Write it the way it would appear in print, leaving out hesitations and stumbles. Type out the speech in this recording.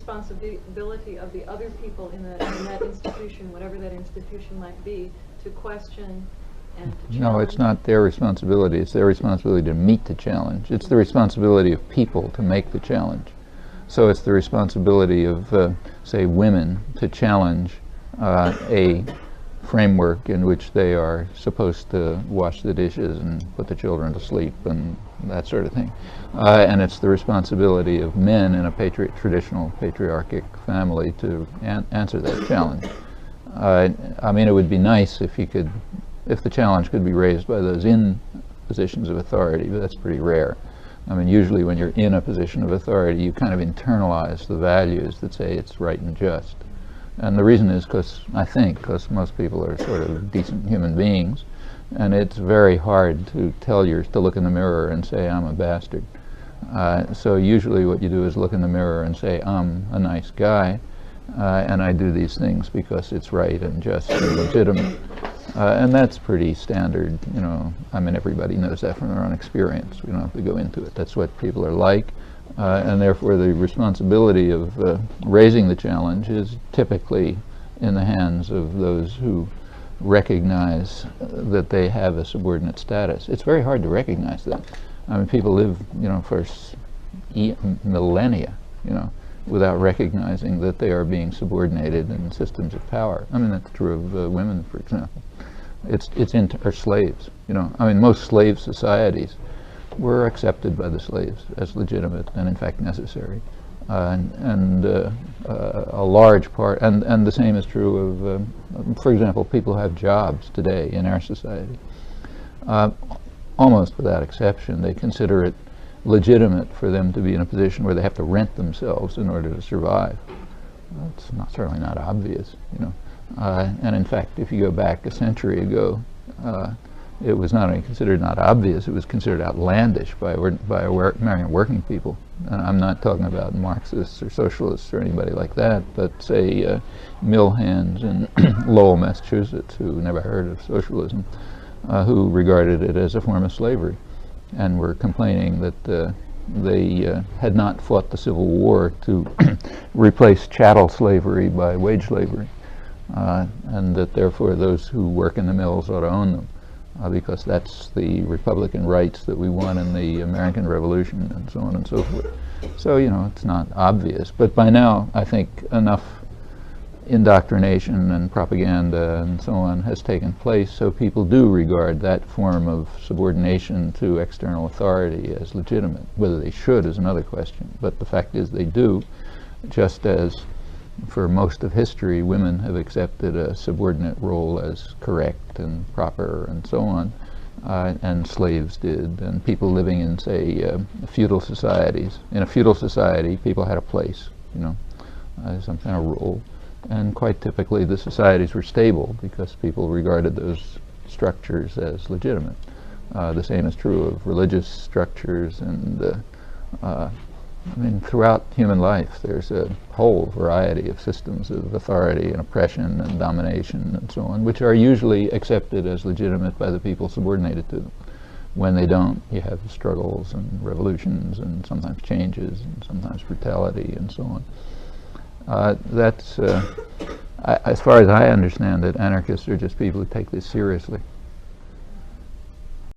responsibility of the other people in that institution, whatever that institution might be, to question and to challenge? No, it's not their responsibility. It's their responsibility to meet the challenge. It's the responsibility of people to make the challenge. So it's the responsibility of, say, women to challenge a framework in which they are supposed to wash the dishes and put the children to sleep and that sort of thing. And it's the responsibility of men in a traditional patriarchic family to answer that challenge. I mean, it would be nice if the challenge could be raised by those in positions of authority, but that's pretty rare. I mean, usually when you're in a position of authority, you kind of internalize the values that say it's right and just. And the reason is because most people are sort of decent human beings, and it's very hard to look in the mirror and say, I'm a bastard. So usually what you do is look in the mirror and say, I'm a nice guy, and I do these things because it's right and just and legitimate. And that's pretty standard, you know. I mean, everybody knows that from their own experience. We don't have to go into it. That's what people are like. And therefore the responsibility of raising the challenge is typically in the hands of those who recognize that they have a subordinate status. It's very hard to recognize that. I mean, people live, you know, for millennia, you know, without recognizing that they are being subordinated in systems of power. I mean, that's true of women, for example. Or slaves, you know. I mean, most slave societies were accepted by the slaves as legitimate and in fact necessary. A large part, and the same is true of, for example, people who have jobs today in our society. Almost without exception, they consider it legitimate for them to be in a position where they have to rent themselves in order to survive. That's certainly not obvious, you know. And in fact, if you go back a century ago, it was not only considered not obvious, it was considered outlandish by American working people. And I'm not talking about Marxists or socialists or anybody like that, but say mill hands in Lowell, Massachusetts, who never heard of socialism, who regarded it as a form of slavery and were complaining that they had not fought the Civil War to replace chattel slavery by wage slavery, and that therefore those who work in the mills ought to own them. Because that's the Republican rights that we won in the American Revolution, and so on and so forth. So, you know, it's not obvious. But by now, I think enough indoctrination and propaganda and so on has taken place, so people do regard that form of subordination to external authority as legitimate. Whether they should is another question. But the fact is they do, just as for most of history, women have accepted a subordinate role as correct and proper and so on, and slaves did, and people living in, say, feudal societies. In a feudal society, people had a place, you know, some kind of role, and quite typically the societies were stable because people regarded those structures as legitimate. The same is true of religious structures, and I mean, throughout human life, there's a whole variety of systems of authority and oppression and domination and so on, which are usually accepted as legitimate by the people subordinated to them. When they don't, you have struggles and revolutions and sometimes changes and sometimes brutality and so on. As far as I understand it, anarchists are just people who take this seriously.